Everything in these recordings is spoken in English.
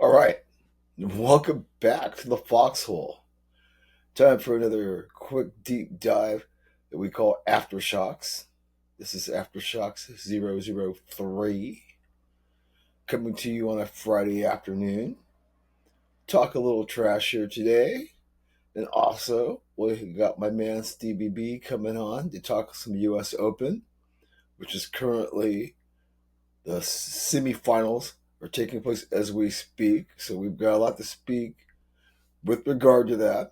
All right, welcome back to the Foxhole. Time for another quick deep dive that we call Aftershocks. This is Aftershocks 003 coming to you on a Friday afternoon. Talk a little trash here today. And also, we got my man Stevie B coming on to talk some US Open, which is currently the semifinals are taking place as we speak. So we've got a lot to speak with regard to that.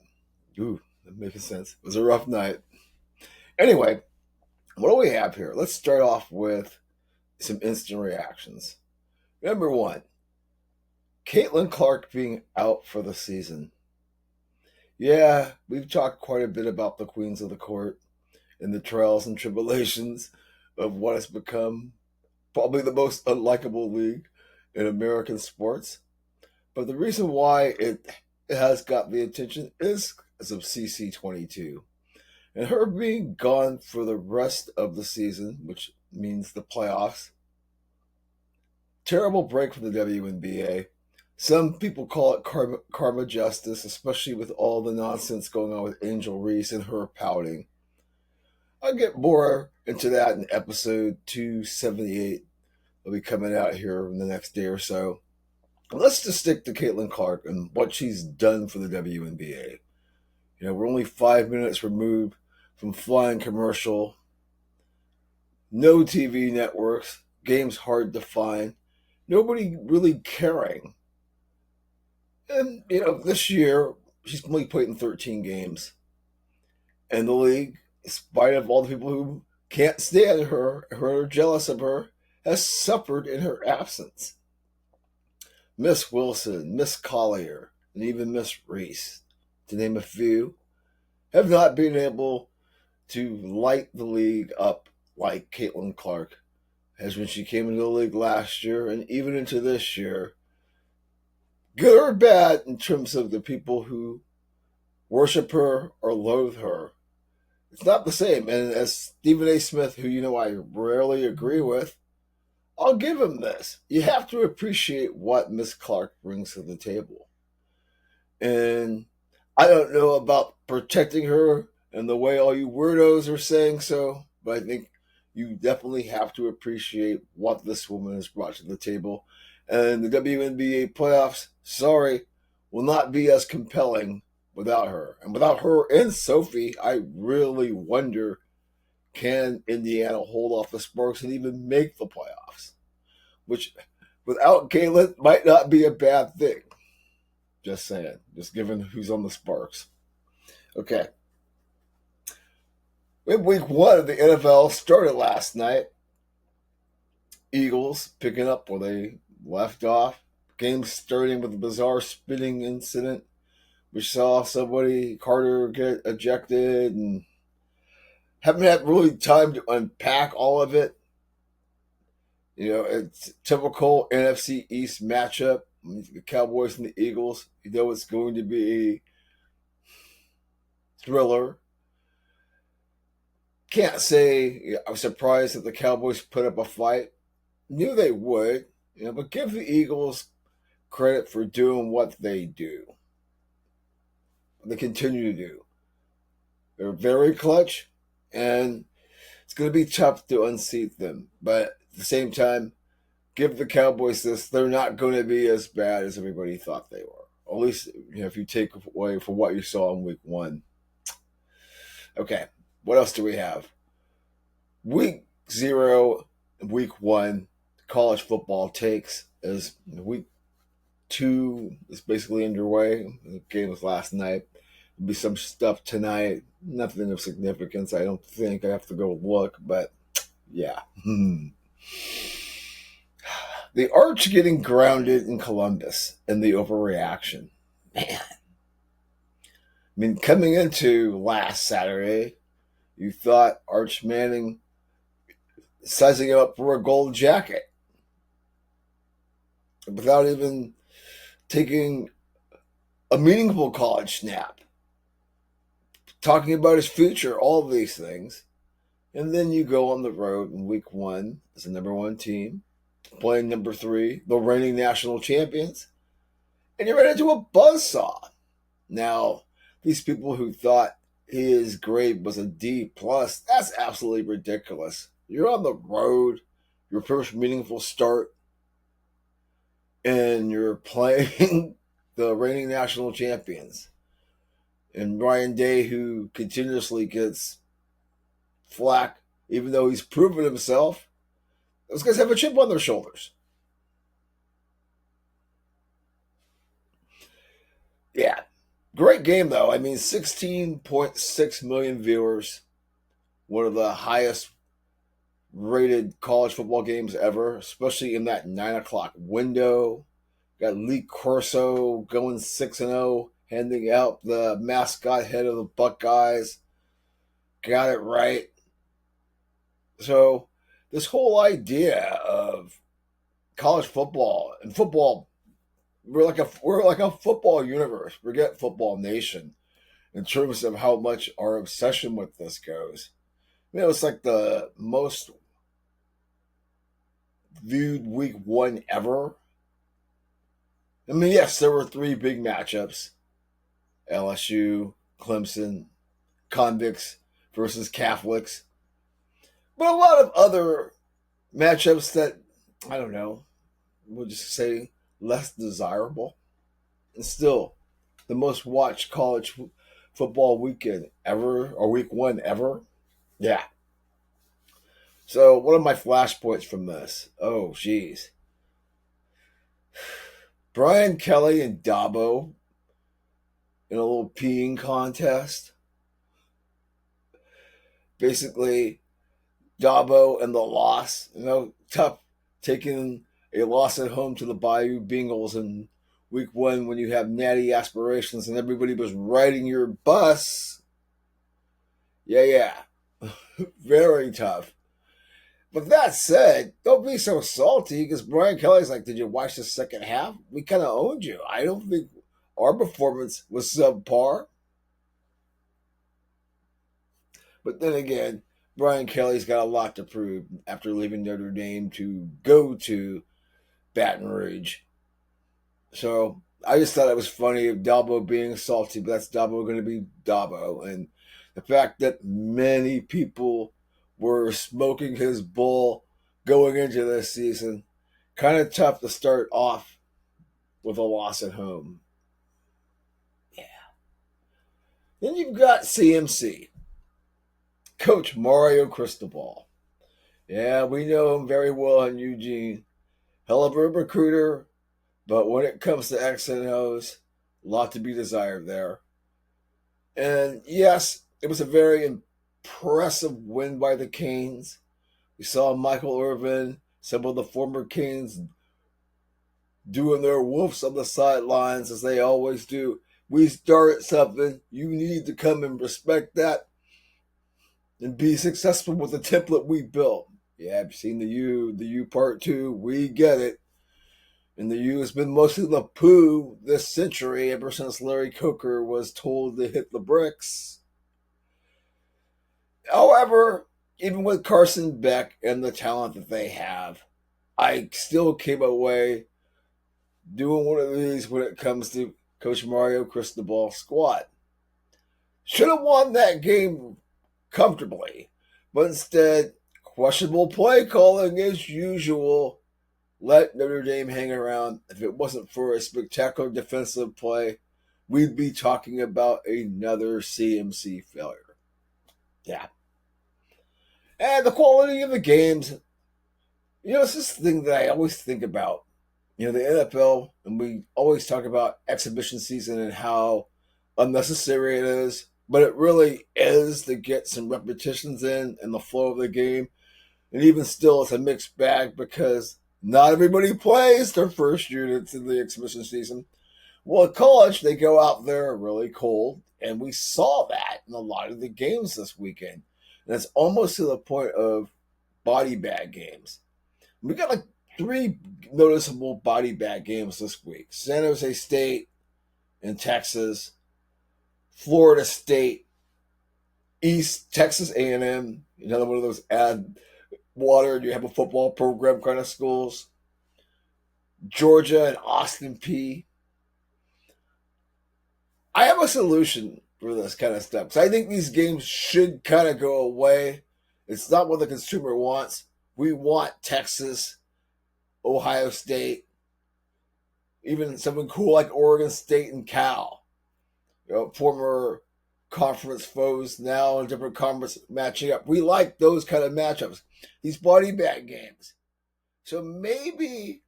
Ooh, that making sense. It was a rough night. Anyway, what do we have here? Let's start off with some instant reactions. Number one, Caitlin Clark being out for the season. Yeah, we've talked quite a bit about the Queens of the Court and the trials and tribulations of what has become probably the most unlikable league in American sports. But the reason why it has got the attention is because of CC22. And her being gone for the rest of the season, which means the playoffs. Terrible break for the WNBA. Some people call it karma justice, especially with all the nonsense going on with Angel Reese and her pouting. I'll get more into that in episode 278. It'll be coming out here in the next day or so. Let's just stick to Caitlin Clark and what she's done for the WNBA. We're only 5 minutes removed from flying commercial, no TV networks, games hard to find, nobody really caring. And, this year, she's only played in 13 games. And the league, in spite of all the people who can't stand her, who are jealous of her, has suffered in her absence. Miss Wilson, Miss Collier, and even Miss Reese, to name a few, have not been able to light the league up like Caitlin Clark has when she came into the league last year and even into this year. Good or bad in terms of the people who worship her or loathe her. It's not the same. And as Stephen A. Smith, who I rarely agree with, I'll give him this. You have to appreciate what Miss Clark brings to the table. And I don't know about protecting her and the way all you weirdos are saying so, but I think you definitely have to appreciate what this woman has brought to the table. And the WNBA playoffs, sorry, will not be as compelling without her. And without her and Sophie, I really wonder, can Indiana hold off the Sparks and even make the playoffs? Which, without Caitlin, might not be a bad thing. Just saying. Just given who's on the Sparks. Okay. Week 1 of the NFL started last night. Eagles picking up where they left off. Game starting with a bizarre spinning incident. We saw somebody, Carter, get ejected, and haven't had really time to unpack all of it. It's typical NFC East matchup. The Cowboys and the Eagles. It's going to be a thriller. Can't say I was surprised that the Cowboys put up a fight. Knew they would, but give the Eagles credit for doing what they do. They continue to do. They're very clutch, and it's going to be tough to unseat them. But at the same time, give the Cowboys this. They're not going to be as bad as everybody thought they were. At least, if you take away from what you saw in week 1. Okay, what else do we have? Week 0 and week 1, college football takes as week 2 is basically underway. The game was last night. There'll be some stuff tonight. Nothing of significance, I don't think. I have to go look, but yeah. The Arch getting grounded in Columbus and the overreaction. Man. Coming into last Saturday, you thought Arch Manning sizing him up for a gold jacket without even taking a meaningful college snap, talking about his future, all of these things. And then you go on the road in week 1 as the number 1 team, playing number 3, the reigning national champions, and you ran into a buzzsaw. Now, these people who thought his grade was a D plus, that's absolutely ridiculous. You're on the road, your first meaningful start, and you're playing the reigning national champions. And Ryan Day, who continuously gets flack, even though he's proven himself, those guys have a chip on their shoulders. Yeah. Great game, though. I mean, 16.6 million viewers, one of the highest rated college football games ever, especially in that 9 o'clock window. Got Lee Corso going 6-0, handing out the mascot head of the Buckeyes. Got it right. So, this whole idea of college football and football, we're like a football universe. Forget football nation in terms of how much our obsession with this goes. I mean, it's like the most viewed week one ever. I mean, yes, there were three big matchups: LSU, Clemson, convicts versus Catholics, but a lot of other matchups that, I don't know, we'll just say less desirable. And still, the most watched college football weekend ever, or week one ever. Yeah. So, what are my flashpoints from this? Oh, geez. Brian Kelly and Dabo in a little peeing contest. Basically, Dabo and the loss. Tough taking a loss at home to the Bayou Bengals in week one when you have natty aspirations and everybody was riding your bus. Yeah. Very tough. But that said, don't be so salty because Brian Kelly's like, did you watch the second half? We kind of owned you. I don't think our performance was subpar. But then again, Brian Kelly's got a lot to prove after leaving Notre Dame to go to Baton Rouge. So I just thought it was funny of Dabo being salty, but that's Dabo going to be Dabo. And the fact that many people were smoking his bull going into this season, kind of tough to start off with a loss at home. Yeah. Then you've got CMC, Coach Mario Cristobal. Yeah, we know him very well in Eugene. Hell of a recruiter, but when it comes to X and O's, a lot to be desired there. And yes, it was a very impressive win by the Canes. We saw Michael Irvin, some of the former Canes doing their wolves on the sidelines as they always do. We started something. You need to come and respect that and be successful with the template we built. Yeah, I've seen the U part two. We get it. And the U has been mostly the poo this century ever since Larry Coker was told to hit the bricks. However, even with Carson Beck and the talent that they have, I still came away doing one of these when it comes to Coach Mario Cristobal squad. Should have won that game comfortably, but instead, questionable play calling as usual. Let Notre Dame hang around. If it wasn't for a spectacular defensive play, we'd be talking about another CMC failure. Yeah. And the quality of the games, it's this thing that I always think about. The NFL, and we always talk about exhibition season and how unnecessary it is, but it really is to get some repetitions in and the flow of the game. And even still, it's a mixed bag because not everybody plays their first units in the exhibition season. Well, at college, they go out there really cold, and we saw that in a lot of the games this weekend. And it's almost to the point of body bag games. We got like three noticeable body bag games this week: San Jose State in Texas, Florida State, East Texas A&M, another one of those add water and you have a football program kind of schools. Georgia and Austin P. I have a solution for this kind of stuff. So I think these games should kind of go away. It's not what the consumer wants. We want Texas, Ohio State, even something cool like Oregon State and Cal. Former conference foes now in different conference matching up. We like those kind of matchups. These body bag games. So maybe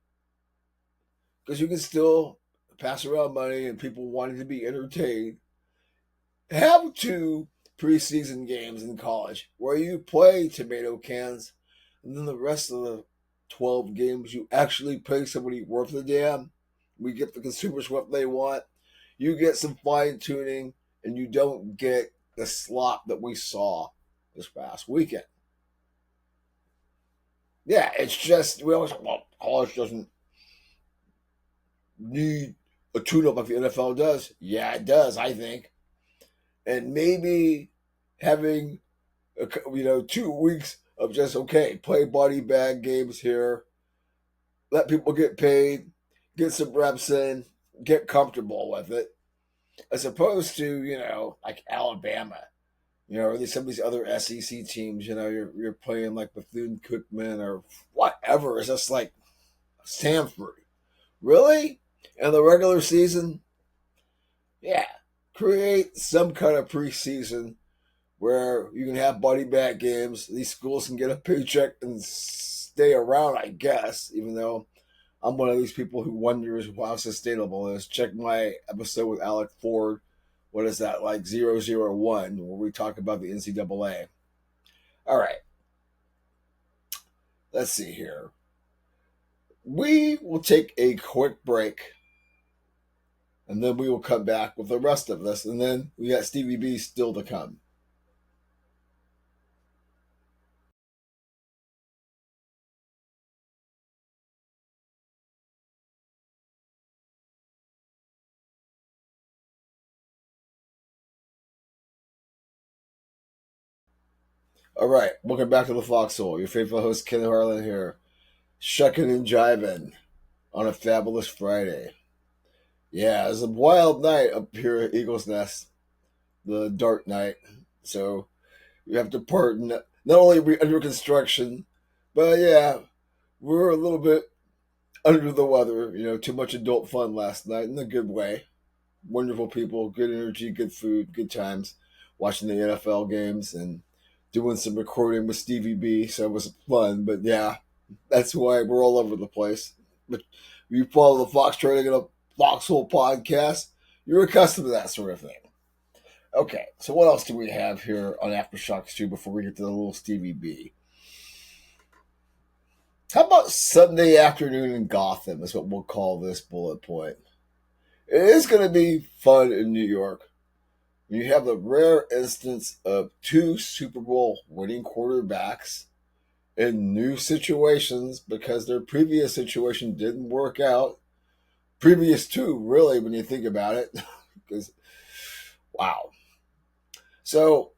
because you can still pass around money and people wanting to be entertained, have 2 preseason games in college where you play tomato cans, and then the rest of the 12 games you actually play somebody worth a damn. We get the consumers what they want. You get some fine tuning, and you don't get the slop that we saw this past weekend. Yeah, it's just we always college doesn't need a tune-up like the NFL does. Yeah, it does, I think. And maybe having 2 weeks of just play body bag games here, let people get paid, get some reps in, get comfortable with it, as opposed to like Alabama, or some of these other SEC teams. You're playing like Bethune Cookman or whatever. It's just like Stanford, really, in the regular season. Yeah, create some kind of preseason where you can have body bag games. These schools can get a paycheck and stay around, I guess, even though I'm one of these people who wonders how sustainable it is. Check my episode with Alec Ford. What is that, like 001, where we talk about the NCAA. All right. Let's see here. We will take a quick break, and then we will come back with the rest of this, and then we got Stevie B still to come. All right, welcome back to the Foxhole. Your faithful host, Ken Harlan here, shucking and jiving on a fabulous Friday. Yeah, it was a wild night up here at Eagle's Nest, the dark night. So you have to pardon. Not only are we under construction, but yeah, we're a little bit under the weather. Too much adult fun last night in a good way. Wonderful people, good energy, good food, good times. Watching the NFL games and doing some recording with Stevie B. So it was fun. But yeah, that's why we're all over the place. But if you follow the Fox Trading and a Foxhole podcast, you're accustomed to that sort of thing. Okay, so what else do we have here on Aftershocks 2 before we get to the little Stevie B? How about Sunday afternoon in Gotham is what we'll call this bullet point. It is going to be fun in New York. You have the rare instance of 2 Super Bowl winning quarterbacks in new situations because their previous situation didn't work out. Previous 2, really, when you think about it. Because, wow. So,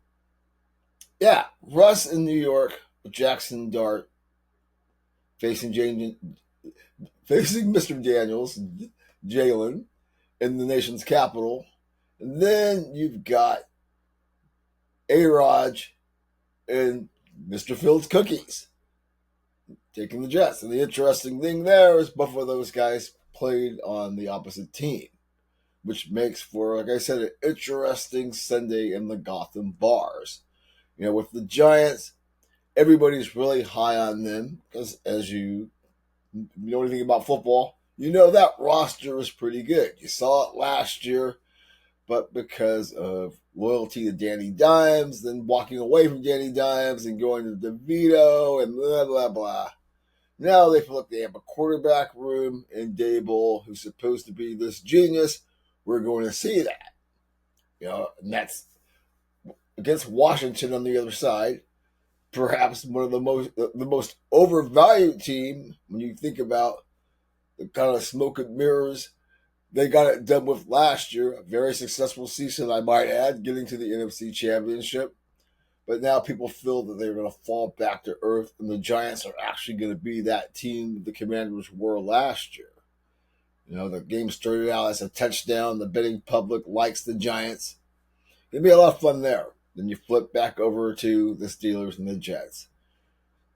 yeah, Russ in New York with Jackson Dart facing Mr. Daniels, Jalen, in the nation's capital. And then you've got A-Raj and Mr. Fields Cookies taking the Jets. And the interesting thing there is both of those guys played on the opposite team, which makes for, like I said, an interesting Sunday in the Gotham bars. With the Giants, everybody's really high on them because as you know anything about football, that roster is pretty good. You saw it last year, but because of loyalty to Danny Dimes, then walking away from Danny Dimes and going to DeVito and blah, blah, blah. Now they feel like they have a quarterback room in Dable who's supposed to be this genius. We're going to see that. And that's against Washington on the other side. Perhaps one of the most overvalued team when you think about the kind of smoke and mirrors they got it done with last year. A very successful season, I might add, getting to the NFC Championship. But now people feel that they're going to fall back to earth, and the Giants are actually going to be that team the Commanders were last year. The game started out as a touchdown. The betting public likes the Giants. It'll be a lot of fun there. Then you flip back over to the Steelers and the Jets.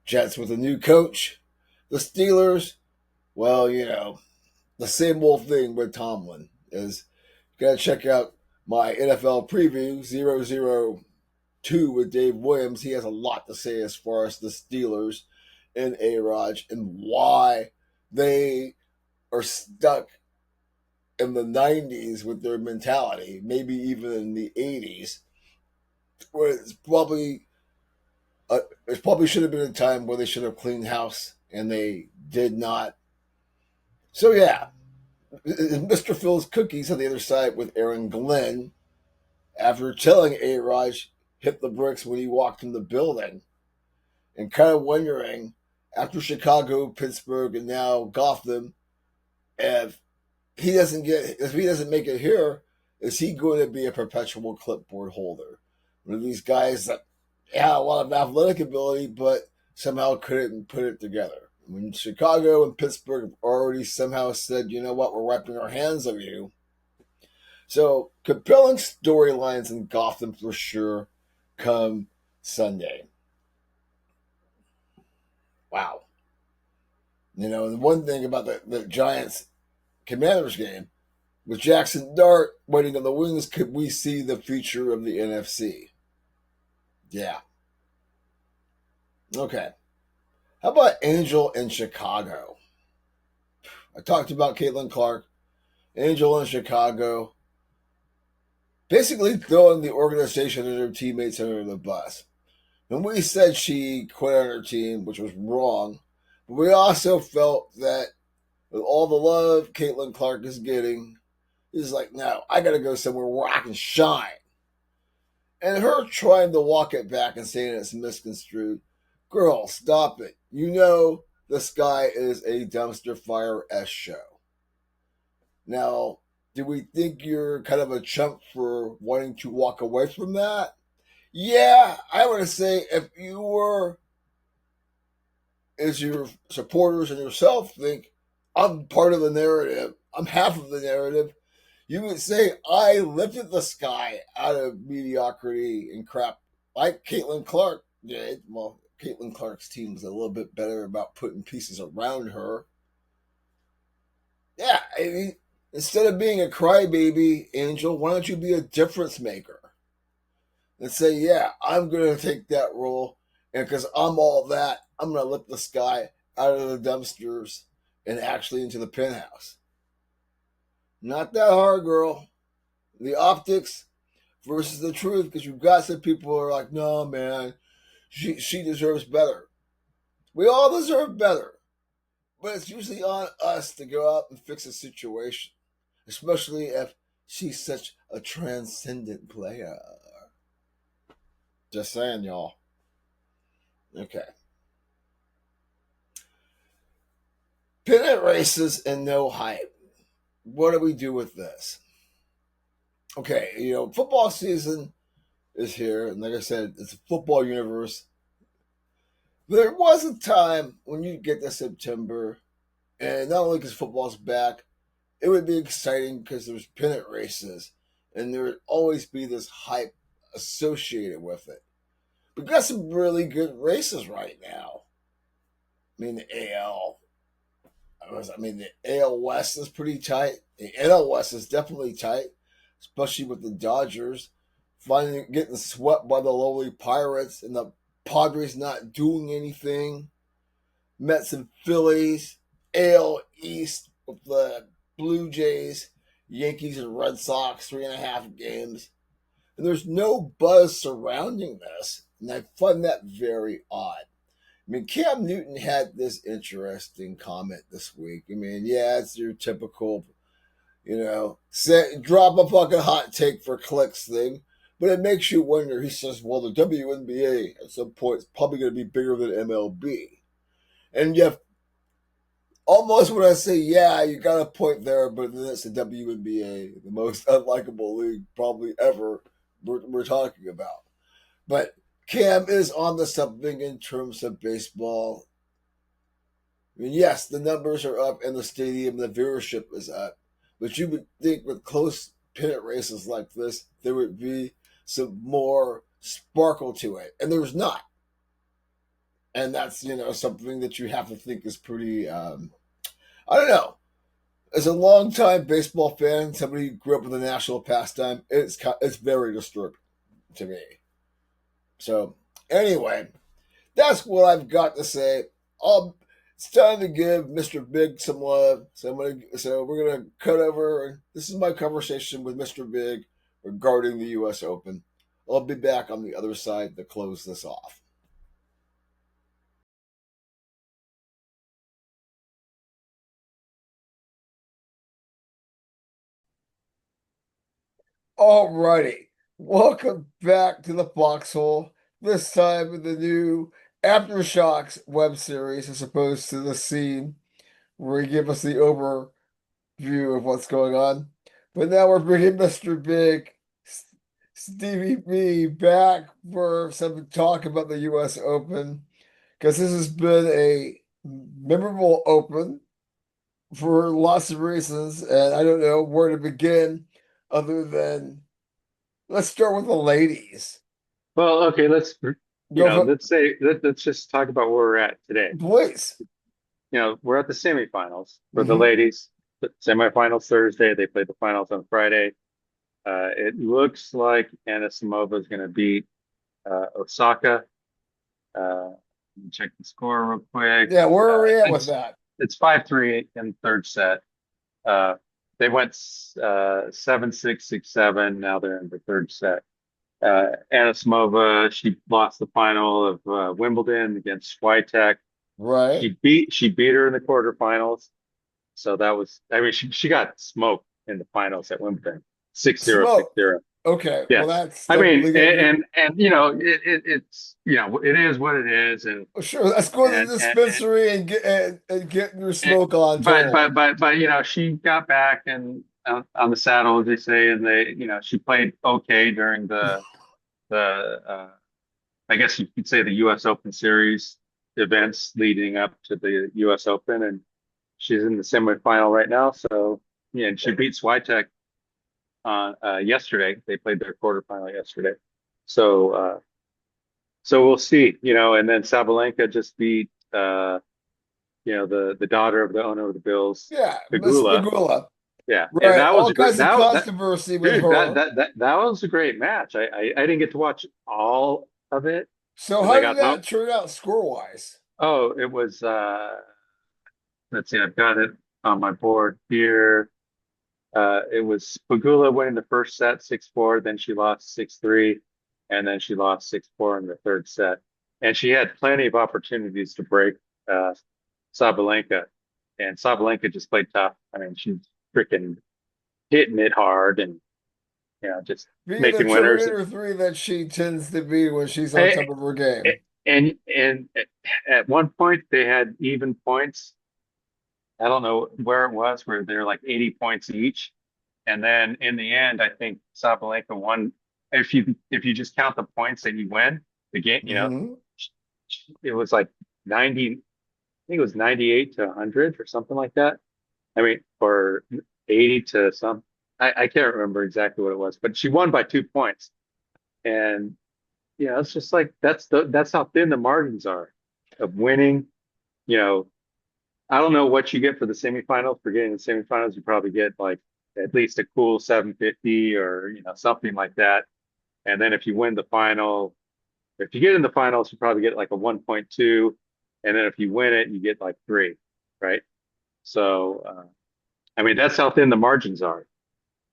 Jets with a new coach. The Steelers, well, the same old thing with Tomlin is you got to check out my NFL preview 002 with Dave Williams. He has a lot to say as far as the Steelers and A-Raj and why they are stuck in the 90s with their mentality, maybe even in the 80s, where it probably should have been a time where they should have cleaned house, and they did not. So yeah, Mr. Phil's cookies on the other side with Aaron Glenn, after telling A-Raj hit the bricks when he walked in the building, and kind of wondering after Chicago, Pittsburgh, and now Gotham, if he doesn't make it here, is he going to be a perpetual clipboard holder? One of these guys that had a lot of athletic ability, but somehow couldn't put it together. When Chicago and Pittsburgh have already somehow said, you know what, we're wiping our hands of you. So, compelling storylines in Gotham for sure come Sunday. Wow. The one thing about the Giants Commanders game, with Jackson Dart waiting on the wings, could we see the future of the NFC? Yeah. Okay. How about Angel in Chicago? I talked about Caitlin Clark. Angel in Chicago. Basically throwing the organization and her teammates under the bus. And we said she quit on her team, which was wrong. But we also felt that with all the love Caitlin Clark is getting, it's like, no, I got to go somewhere where I can shine. And her trying to walk it back and saying it's misconstrued. Girl, stop it. The Sky is a dumpster fire-esque show. Now, do we think you're kind of a chump for wanting to walk away from that? Yeah, I would say if you were, as your supporters and yourself think, I'm part of the narrative, I'm half of the narrative, you would say, I lifted the Sky out of mediocrity and crap, like Caitlin Clark did. Well, Caitlin Clark's team was a little bit better about putting pieces around her. Yeah, I mean, instead of being a crybaby, Angel, why don't you be a difference maker? And say, yeah, I'm going to take that role, and because I'm all that, I'm going to lift the Sky out of the dumpsters and actually into the penthouse. Not that hard, girl. The optics versus the truth, because you've got some people who are like, no, man, she deserves better. We all deserve better. But it's usually on us to go out and fix a situation, especially if she's such a transcendent player. Just saying, y'all. Okay. Pennant races and no hype. What do we do with this? Okay, football season is here, and like I said, it's a football universe. There was a time when you get to September, and not only because football's back, it would be exciting because there's pennant races, and there would always be this hype associated with it. We've got some really good races right now. I mean, the AL West is pretty tight. The NL West is definitely tight, especially with the Dodgers getting swept by the lowly Pirates and the Padres not doing anything. Mets and Phillies. AL East with the Blue Jays, Yankees, and Red Sox, 3.5 games. And there's no buzz surrounding this, and I find that very odd. I mean, Cam Newton had this interesting comment this week. I mean, yeah, it's your typical, drop a fucking hot take for clicks thing. But it makes you wonder. He says, well, the WNBA at some point is probably going to be bigger than MLB. And yet, almost when I say, yeah, you got a point there, but then it's the WNBA, the most unlikable league probably ever we're talking about. But Cam is on the something in terms of baseball. I mean, yes, the numbers are up in the stadium, the viewership is up, but you would think with close pennant races like this, there would be some more sparkle to it, and there's not. And that's something that you have to think is pretty. I don't know. As a longtime baseball fan, somebody who grew up with a national pastime, it's very disturbing to me. So anyway, that's what I've got to say. It's time to give Mr. Big some love. So we're gonna cut over. This is my conversation with Mr. Big regarding the U.S. Open. I'll be back on the other side to close this off. Alrighty, welcome back to the Foxhole. This time with the new Aftershocks web series, as opposed to the scene where you give us the overview of what's going on. But now we're bringing Mr. Big, Stevie B, back for some talk about the U.S. Open, because this has been a memorable Open for lots of reasons, and I don't know where to begin other than let's start with the ladies. Well, okay, Go for let's just talk about where we're at today. please. We're at the semifinals for the Hmm. ladies. The semifinals Thursday. They play the finals on Friday. It looks like Anna Samova is going to beat Osaka. Let me check the score real quick. Yeah, where are we at with It's that? it's 5-3 in third set. Uh, they went 7-6, 6-7. Now they're in the third set. Anisimova, she lost the final of Wimbledon against Swiatek. Right. She beat her in the quarterfinals. So that was, I mean, she got smoked in the finals at Wimbledon, 6-0, six Smoke. zero. Okay, well Yes. that's I mean, definitely gonna be and it's it is what it is, sure. Let's go to and the and and, dispensary and get your and smoke on but totally. but but but she got back and on the saddle, as they say, and she played okay during the I guess you could say the U.S. Open series events leading up to the U.S. Open, and she's in the semifinal right now. So yeah, and she beat Swiatek yesterday. They played their quarterfinal yesterday. So so we'll see, and then Sabalenka just beat the daughter of the owner of the Bills, Yeah, Miss Pegula. Pagula. Yeah, and Right. that was All a great kinds of that controversy with dude her. that was a great match. I didn't get to watch all of it So because how I did got home. that turn out score-wise? Oh, it was let's see, I've got it on my board here. It was Pagula winning the first set 6-4, then she lost 6-3, and then she lost 6-4 in the third set. And she had plenty of opportunities to break uh Sabalenka. And Sabalenka just played tough. I mean, she's freaking hitting it hard and just Being the making winners. Terminator 3 that she tends to be when she's on And top of her game. and at one point they had even points. I don't know where it was, where they're like 80 points each. And then in the end, I think Sabalenka won. If you just count the points that you win the game, Hmm. it was like 90. I think it was 98 to 100 or something like that. I mean, or 80 to some. I can't remember exactly what it was, but she won by 2 points. And it's just like that's how thin the margins are of winning. You know, I don't know what you get for the semifinals. For getting the semifinals, you probably get like at least a cool 750 or something like that. And then if you win the final, if you get in the finals, you probably get like a 1.2. And then if you win it, you get like three, right? So I mean that's how thin the margins are.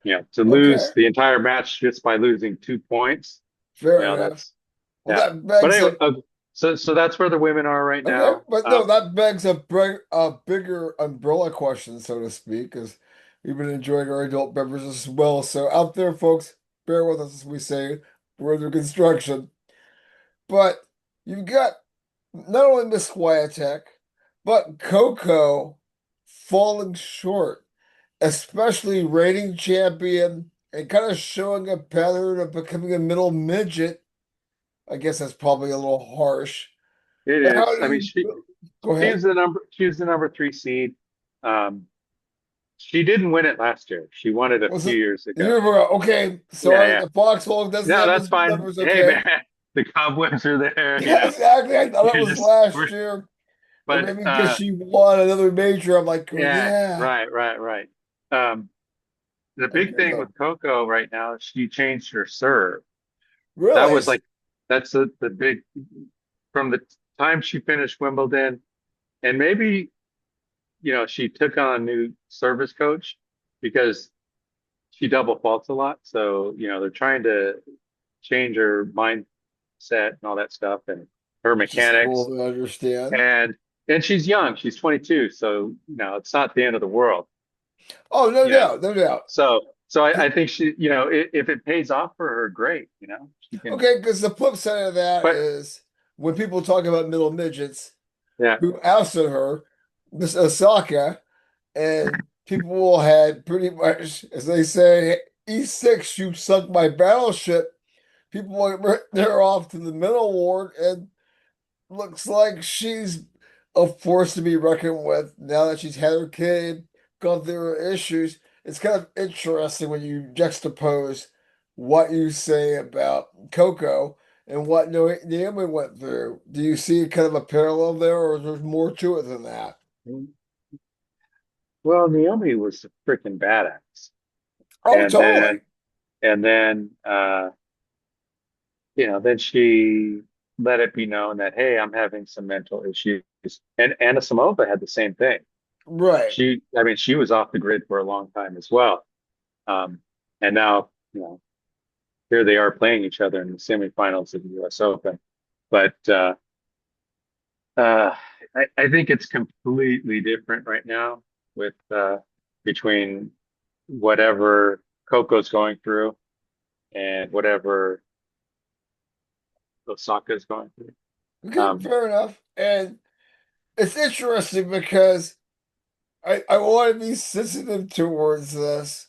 To Okay, lose the entire match just by losing 2 points, fair enough. that's Well, yeah. that But begs anyway, a so that's where the women are right okay, now. but no, that begs a bigger umbrella question, so to speak, because we've been enjoying our adult beverages as well. So out there, folks, bear with us as we say we're under construction. But you've got not only Miss Swiatek, but Coco falling short, especially reigning champion and kind of showing a pattern of becoming a middle midget. I guess that's probably a little harsh. It But how is. do I mean, you? Go She ahead. was the number three seed. Um, she didn't win it last year. She won it a Was few it years the ago. year ago? Okay, Yeah, sorry. yeah. The Foxhole doesn't No, have that's his fine. numbers. Hey, Okay. man, the cobwebs are there. Yeah, exactly. I thought it You're was just, last year, or but maybe because she won another major. I'm like, oh, yeah, yeah. right, right, right. Um, the big Okay, thing with though. Coco right now, she changed her serve. That Really? was like, that's the big from the time she finished Wimbledon, and maybe she took on a new service coach because she double faults a lot. So they're trying to change her mindset and all that stuff and her Which is cool mechanics. to understand. And she's young. She's 22. So it's not the end of the world. Oh, no Yeah. doubt, no doubt. So I think she, if it pays off for her, great. She can. Okay, because the flip side of that But is when people talk about middle midgets yeah, who ousted her, Miss Osaka, and people had pretty much, as they say, E6, you sunk my battleship. People went there off to the middle ward, and looks like she's a force to be reckoned with now that she's had her kid, gone through her issues. It's kind of interesting when you juxtapose what you say about Coco and what Naomi went through. Do you see kind of a parallel there, or is there more to it than that? well, Naomi was a freaking badass, Oh, and then totally. and then then she let it be known that, hey, I'm having some mental issues. And Anna Samova had the same thing. Right. I mean, she was off the grid for a long time as well. Um, and now, here they are playing each other in the semifinals of the U.S. Open. But uh, I think it's completely different right now with between whatever Coco's going through and whatever Osaka's going through. Okay, Um, fair enough. And it's interesting because I want to be sensitive towards this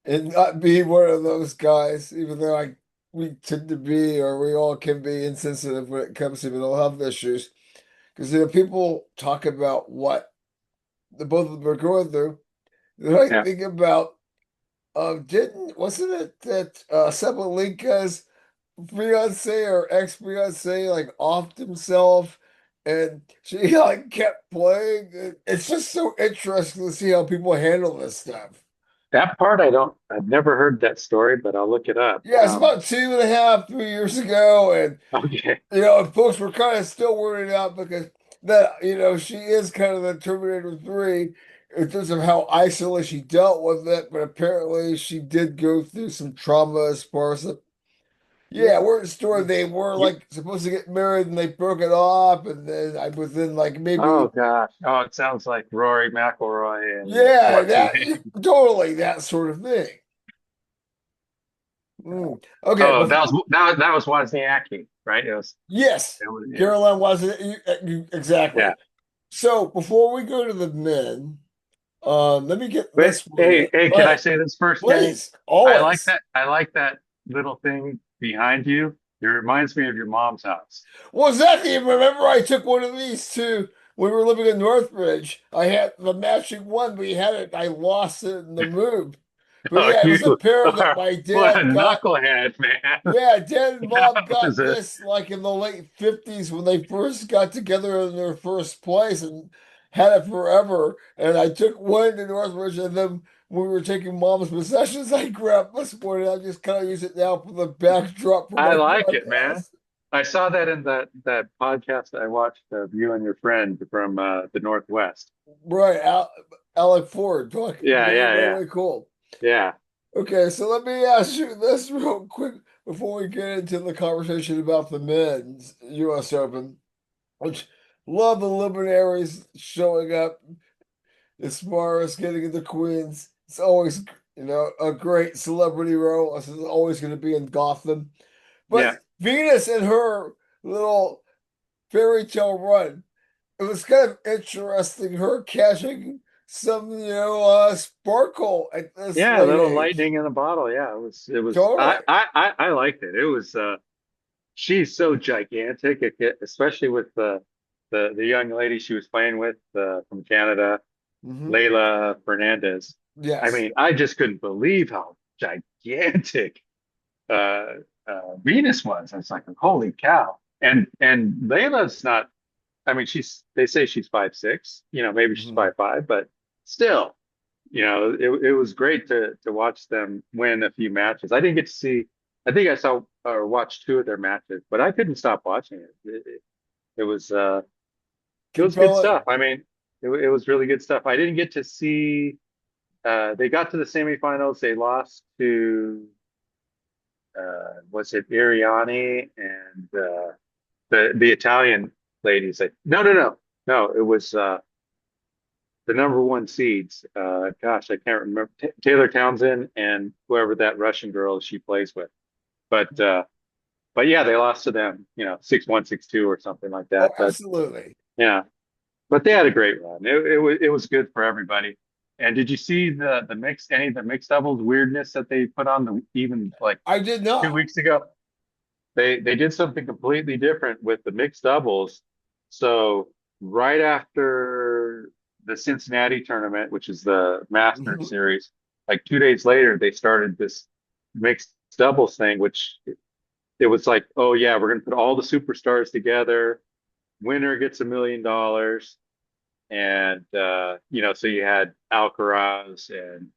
and not be one of those guys, even though we tend to be, or we all can be insensitive when it comes to mental health issues. Because people talk about what the both of them are going through. Then I yeah, think about didn't wasn't it that Sabalenka's fiance or ex-fiance like offed himself and she like kept playing? It's just so interesting to see how people handle this stuff. that part I've never heard that story, but I'll look it up. Yeah, it's about 2.5, 3 years ago, and Okay. folks were kind of still worried out because that she is kind of the Terminator 3 in terms of how isolated she dealt with it, but apparently she did go through some trauma as far as Yeah. yeah, we're in store. They were You, like supposed to get married and they broke it off, and then I within like oh maybe gosh. Oh, it sounds like Rory McIlroy and yeah, what's her that name? totally that sort of thing. Mm. Okay, Oh, before that was Wozniacki, right? yes, It was yeah. Caroline wasn't Yeah. exactly. So before we go to the men, let me get But this for you. hey, Go can I ahead, say this first, Kenny? please, always. I like that little thing behind you. It reminds me of your mom's house. Well, exactly. Remember, I took one of these too when we were living in Northbridge. I had the matching one. We had it. I lost it in the move. But Oh, yeah, it you was a pair that are my what a dad got. knucklehead, man. Yeah, Dad and Mom That was got a this like in the late 50s when they first got together in their first place and had it forever. And I took one to Northbridge, and then when we were taking Mom's possessions, I grabbed this one and I just kind of use it now for the backdrop for I my like it, man. podcast. I saw that in that podcast that I watched of you and your friend from the Northwest. Right, Alec Ford, talk Yeah, really, yeah, yeah, really cool. yeah, Okay, so let me ask you this real quick before we get into the conversation about the men's U.S. Open, which love the luminaries showing up as far as getting into Queens. It's always, a great celebrity role. This is always going to be in Gotham. But yeah, Venus and her little fairy tale run, it was kind of interesting her catching some, sparkle at this yeah. A late little age. lightning in a bottle. Yeah, it was. Totally. I liked it. It was. She's so gigantic, especially with the the young lady she was playing with from Canada, Hmm. Layla Fernandez. I Yes. mean, I just couldn't believe how gigantic uh, Venus was. I was like, holy cow! And Layla's not. I mean, they say she's 5'6", maybe she's Hmm. 5'5", but still, it was great to watch them win a few matches. I didn't get to see, I think I saw or watched two of their matches, but I couldn't stop watching it. It was it was good stuff. Compelling. I mean, it was really good stuff. I didn't get to see, they got to the semifinals. They lost to, was it Iriani and the Italian ladies? Like, no, it was the number one seeds. Gosh, I can't remember Taylor Townsend and whoever that Russian girl she plays with. But but yeah, they lost to them, 6-1, 6-2 or something like Oh, that. But absolutely. yeah, but they had a great run. It was good for everybody. And did you see any of the mixed doubles weirdness that they put on the even like I did two not. weeks ago? They did something completely different with the mixed doubles. So right after the Cincinnati tournament, which is the Masters Mhm. series, like 2 days later, they started this mixed doubles thing, which it was like, oh yeah, we're gonna put all the superstars together. Winner gets $1 million, and so you had Alcaraz and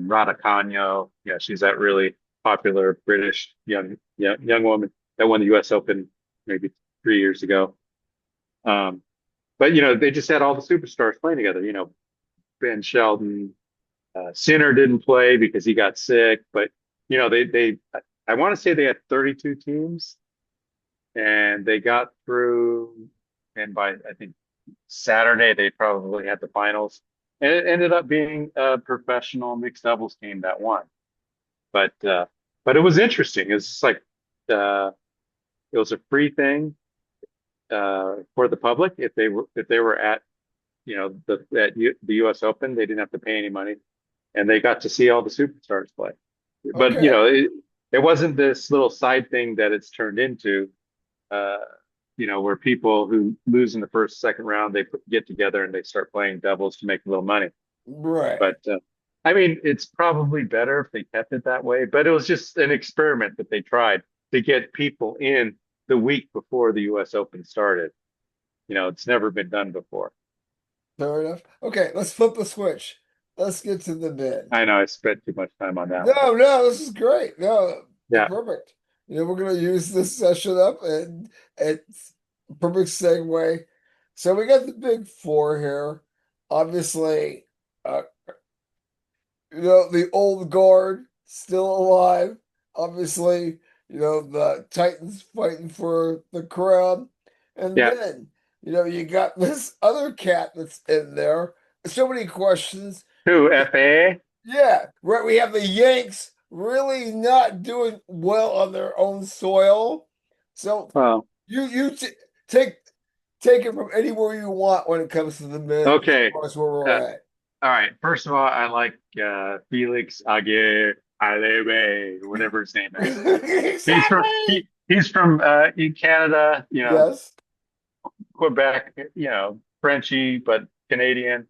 Raducanu. Yeah, she's that really popular British young woman that won the U.S. Open maybe 3 years ago. Um, but they just had all the superstars playing together. Ben Sheldon, Sinner didn't play because he got sick, but they I want to say they had 32 teams and they got through, and by I think Saturday they probably had the finals, and it ended up being a professional mixed doubles team that won. But it was interesting. It's just like uh, it was a free thing for the public if they were at the U.S. Open, they didn't have to pay any money, and they got to see all the superstars play. But Okay. it wasn't this little side thing that it's turned into. Uh, where people who lose in the first, second round, get together and they start playing doubles to make a little money. Right. But I mean, it's probably better if they kept it that way. But it was just an experiment that they tried to get people in the week before the U.S. Open started. It's never been done before. Fair enough. Okay, let's flip the switch. Let's get to the bid. I know I spent too much time on that one. No, no, this is great. No, Yeah, perfect. We're going to use this session up, and it's a perfect segue. So we got the big four here. Obviously, uh, the old guard still alive. Obviously, the Titans fighting for the crown. And yeah. then, you got this other cat that's in there. So many questions. Who, FA? Yeah, right. We have the Yanks really not doing well on their own soil. So Well, you take take it from anywhere you want when it comes to the men as okay. far as where Uh, we're at. all right. First of all, I like Felix Aguirre Aleve, whatever his name is. He's from Exactly. he's from in Canada, Yes. Quebec, Frenchy, but Canadian.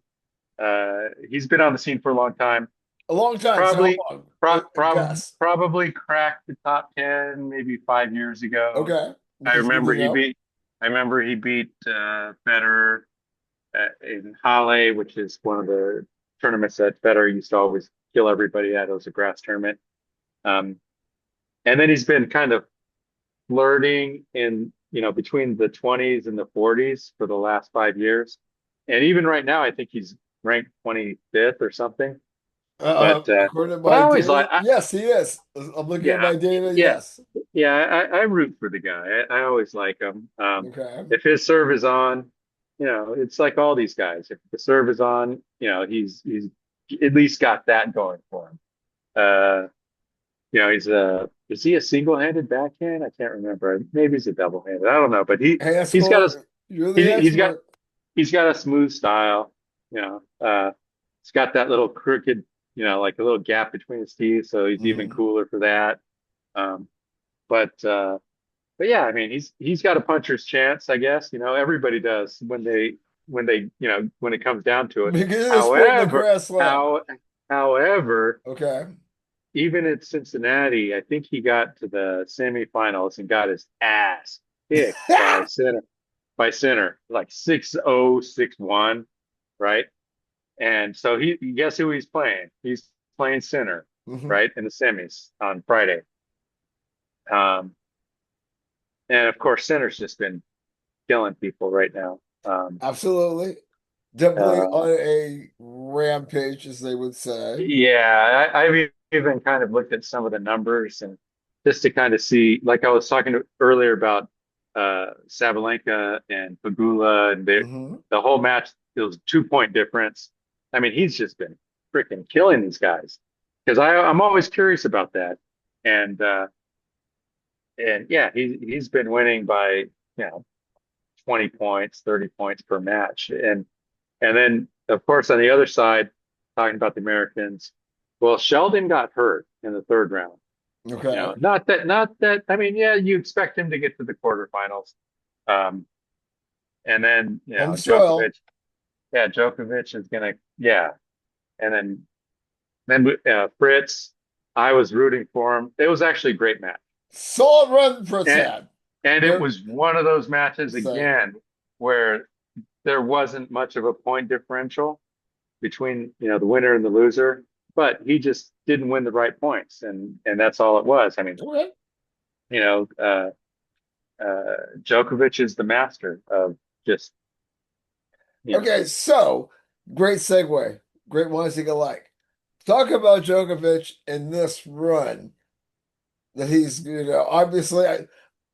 He's been on the scene for a long time. A long time. So how Probably, long? probably, Guess. probably cracked the top 10 maybe 5 years ago. Okay. I That's good remember to he know. beat, I remember he beat Federer in Halle, which is one of the tournaments that Federer used to always kill everybody at. It was a grass tournament. Um, and then he's been kind of flirting in, between the 20s and the 40s for the last 5 years. And even right now, I think he's ranked 25th or something. But According to but I my always data, like, yes, he is. I'm looking at yeah, my data. yeah, Yes. yeah. I root for the guy. I always like him. Okay. If his serve is on, it's like all these guys. If the serve is on, he's at least got that going for him. Uh, is he a single-handed backhand? I can't remember. Maybe he's a double-handed. I don't know, but Hey, that's he's got a for you're the he, he's got expert. he's got a smooth style. It's got that little crooked, like a little gap between his teeth, so he's even Hmm. cooler for that. Um, but but yeah, I mean, he's got a puncher's chance, I guess. Everybody does when it comes down to it. Beginning of the sport in the However, grass slam. how however, Okay. even at Cincinnati, I think he got to the semifinals and got his ass kicked by center, like 6-0, 6-1, right? And so guess who he's playing? He's playing center, Hmm. right, in the semis on Friday. Um, and of course, center's just been killing people right now. Absolutely. Definitely Uh, on a rampage, as they would say. yeah, I've even kind of looked at some of the numbers and just to kind of see, like I was talking earlier about Sabalenka and Pagula, and Hmm. the whole match, it was 2 point difference. I mean, he's just been freaking killing these guys because I'm always curious about that. And yeah, he's been winning by, 20 points, 30 points per match. And then, of course, on the other side, talking about the Americans, well, Sheldon got hurt in the third round. Okay. Not that. I mean, yeah, you expect him to get to the quarterfinals. Um, and then, Home soil. Djokovic, yeah, Djokovic is gonna, yeah. And then Fritz, I was rooting for him. It was actually a great match. Solid run for And Tad. and it Very was one of those matches same. again where there wasn't much of a point differential between the winner and the loser, but he just didn't win the right points, and that's all it was. I mean, Okay. you know, uh, Djokovic is the master of just you know. Okay, so great segue. Great ones you can like. Talk about Djokovic in this run that he's, obviously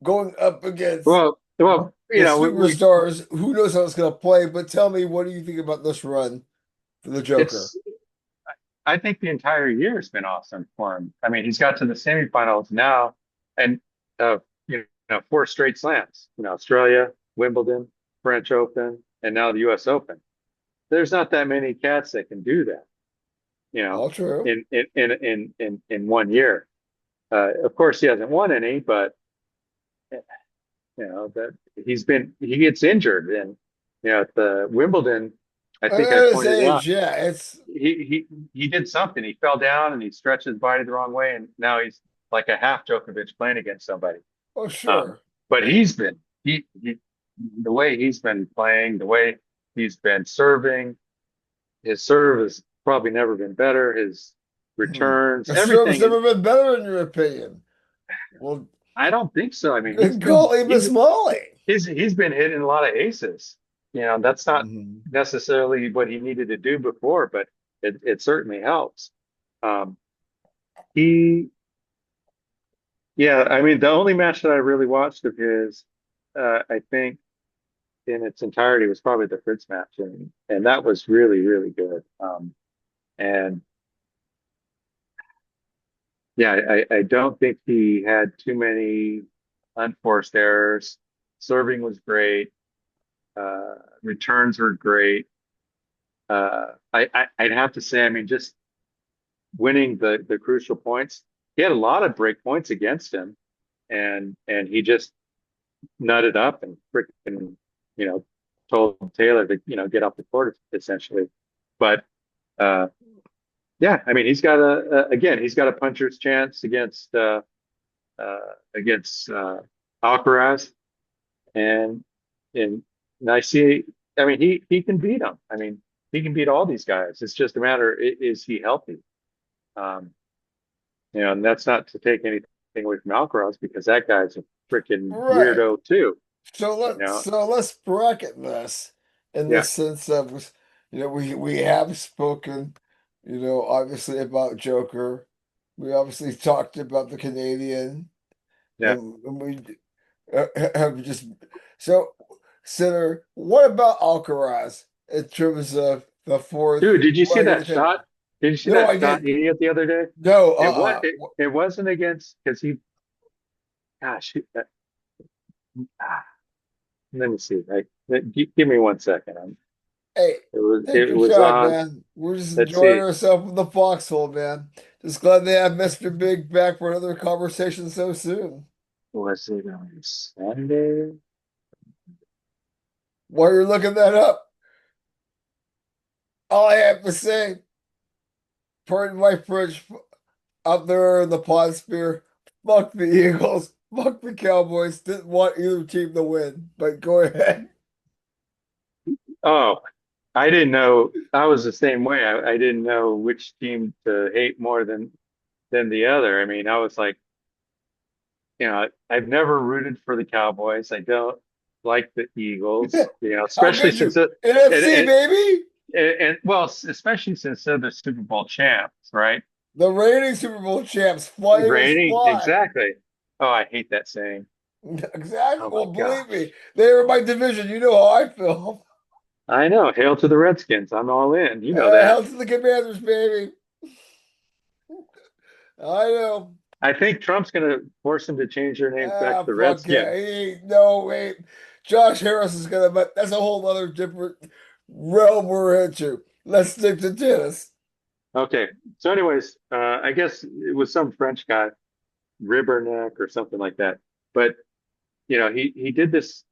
going up against Well, the superstars. Who knows how it's going to play? But tell me, what do you think about this run for the Joker? it's. I think the entire year has been awesome for him. I mean, he's got to the semifinals now, and four straight slams. Australia, Wimbledon, French Open, and now the U.S. Open. There's not that many cats that can do that. All true. In one year. Of course, he hasn't won any, but that he gets injured, and at the Wimbledon, I think I At his pointed out age, yeah, it's he did something. He fell down and he stretched his body the wrong way, and now he's like a half Djokovic playing against somebody. oh Um, sure. but he the way he's been playing, the way he's been serving, his serve has probably never been better. His returns, The service everything is. never been better in your opinion. Well, I don't think so. I mean, good golly, Miss Molly. he's been hitting a lot of aces. That's not Mhm. necessarily what he needed to do before, but it certainly helps. Um, he, yeah, I mean, the only match that I really watched of his, I think in its entirety was probably the Fritz match, and that was really, really good. And yeah, I don't think he had too many unforced errors. Serving was great. Returns were great. I'd have to say, I mean, just winning the crucial points. He had a lot of break points against him, and he just nutted up and freaking, you know, told Taylor to, get off the court essentially. But uh, yeah, I mean, he's got a puncher's chance uh, against Alcaraz, and and and I see. I mean, he can beat him. I mean, he can beat all these guys. It's just a matter, is he healthy? Um, and that's not to take anything away from Alcaraz because that guy's a freaking Right. weirdo too. So You know, let's bracket this in the yeah, sense of, we have spoken, obviously about Joker. We obviously talked about the Canadian, yeah. and we have just so Sinner. What about Alcaraz in terms of the fourth Dude, did you see leg of the that chain? shot? Did you see No, that I shot didn't. he hit the other day? No, It wasn't against because gosh, let me see. Give me 1 second. hey, take It your was shot, on. man. We're just Let's enjoying see. ourselves in the foxhole, man. Just glad they have Mr. Big back for another conversation so soon. Was it on Sunday? While you're looking that up, all I have to say, pardon my French, out there in the pod sphere, fuck the Eagles, fuck the Cowboys. Didn't want either team to win, but go ahead. Oh, I didn't know. I was the same way. I didn't know which team to hate more than the other. I mean, I was like, I've never rooted for the Cowboys. I don't like the Eagles, How especially could since you? it, and, NFC, and, baby. and well, especially since they're the Super Bowl champs, right? The reigning Super Bowl champs, Flyers Raining, fly. exactly. Oh, I hate that saying. Exactly. Oh Well, my believe me, gosh. they were my division. You know how I feel. I know. Hail to the Redskins. I'm all in. You know that. Hell to the Commanders, baby. I know. I think Trump's going to force them to change their names back to Ah, the fuck yeah. Redskins. No, wait. Josh Harris is gonna, but that's a whole other different realm we're into. Let's stick to tennis. Okay. So, anyways, I guess it was some French guy, Ribberneck or something like that. But he did this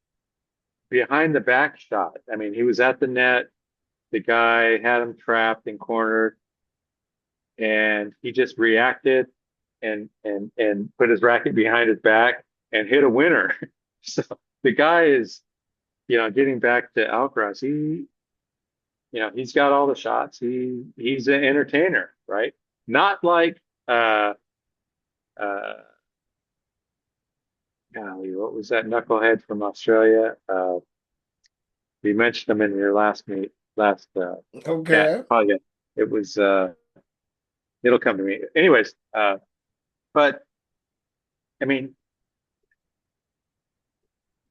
behind the back shot. I mean, he was at the net. The guy had him trapped and cornered, and he just reacted and put his racket behind his back and hit a winner. So the guy is, getting back to Alcaraz. He's got all the shots. He's an entertainer, right? Not like uh golly, what was that knucklehead from Australia? You mentioned him in your last chat. Okay. Oh yeah, it was. It'll come to me. Anyways, but I mean,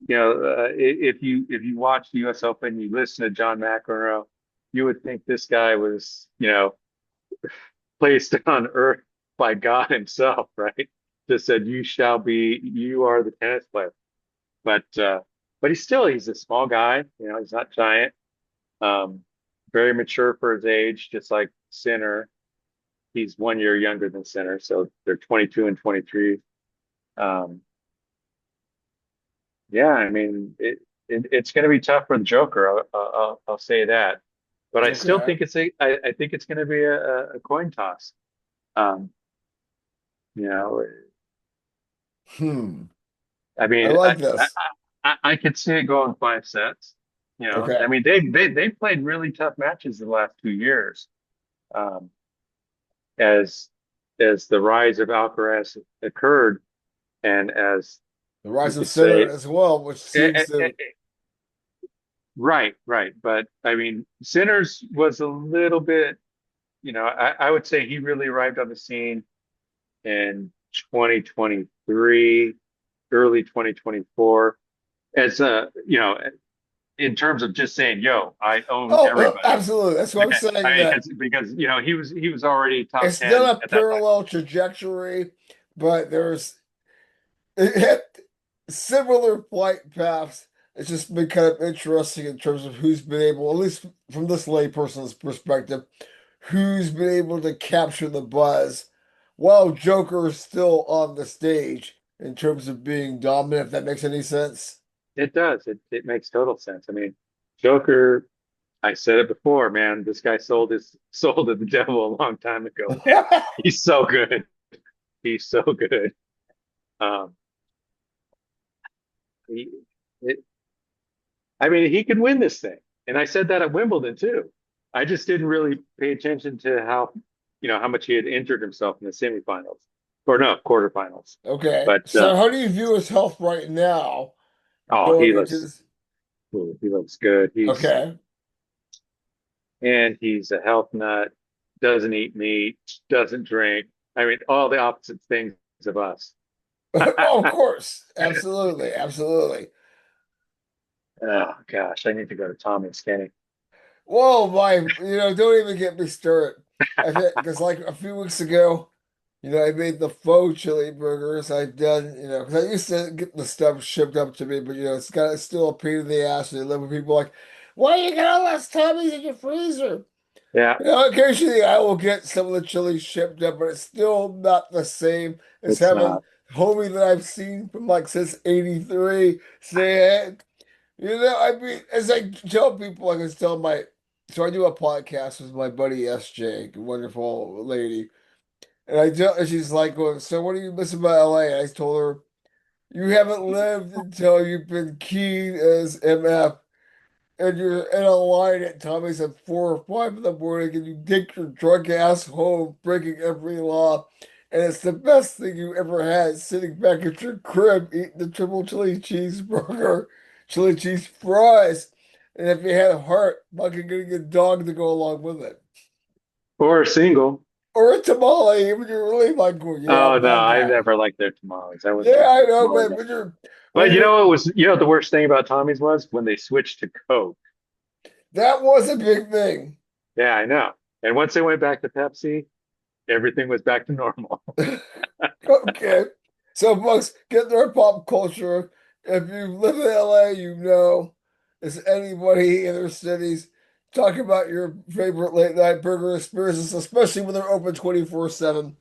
if you watch the U.S. Open, you listen to John McEnroe, you would think this guy was, placed on earth by God himself, right? Just said, you are the tennis player." But he's a small guy. He's not giant. Um, Very mature for his age, just like Sinner. He's 1 year younger than Sinner, so they're 22 and 23. Um, yeah, I mean, it's going to be tough for the Joker. I'll say that, but I still Okay. think I think it's going to be a coin toss. Um, you know, Hmm. I I mean, like this. I could see it going 5 sets. I Okay. mean, they played really tough matches the last 2 years. Um, as as the rise of Alcaraz occurred, and as The you rise of could Sinner say, as well, which eh, seems eh, to. eh, right, right. But I mean, Sinners was a little bit, I would say he really arrived on the scene in 2023, early 2024, as in terms of just saying, "Yo, I own Oh, everybody." absolutely. That's what I'm I saying. mean, That because he was already top it's 10 not a at that point. parallel trajectory, but there's it had similar flight paths. It's just been kind of interesting in terms of who's been able, at least from this layperson's perspective, who's been able to capture the buzz while Joker is still on the stage in terms of being dominant, if that makes any sense. It does. It makes total sense. I mean, Joker. I said it before, man. This guy sold his soul to the devil a long time ago, man. He's so good. He's so good. Um, he, it, I mean, he could win this thing, and I said that at Wimbledon too. I just didn't really pay attention to how much he had injured himself in the semifinals, or no, quarterfinals. Okay, But so how do you view his health right now oh, going into this? he looks good. Okay. He's a health nut. Doesn't eat meat. Doesn't drink. I mean, all the opposite things of us. Oh, of course. Absolutely. Absolutely. Oh gosh, I need to go to Tommy and Skinny. Whoa, don't even get me started. I think because like a few weeks ago, I made the faux chili burgers. I've done, because I used to get the stuff shipped up to me, but it's still a pain in the ass. And live with people like, why you got all those Tommies in your freezer? Yeah, Occasionally I will get some of the chili shipped up, but it's still not the same as it's having not. homie that I've seen from like since '83 say, I mean, as I tell people, like I was telling so I do a podcast with my buddy SJ, a wonderful lady, and and she's like, well, so what do you miss about LA? And I told her, you haven't lived until you've been keen as MF. And you're in a line at Tommy's at 4 or 5 in the morning, and you take your drunk ass home, breaking every law, and it's the best thing you ever had, sitting back at your crib eating the triple chili cheeseburger, chili cheese fries, and if you had a heart, fucking getting a dog to go along with it, Or single. or a tamale when you're really like, going, yeah, Oh I'm no, that I guy. never liked their tamales. I wasn't Yeah, a I know, tamale but guy. when But you you're know what was, the worst thing about Tommy's was when they switched to Coke. that was a big thing. Yeah, I know. And once they went back to Pepsi, everything was back to normal. Okay. So, folks, get their pop culture. If you live in LA, you know, is anybody in their cities, talk about your favorite late night burger experiences, especially when they're open 24/7.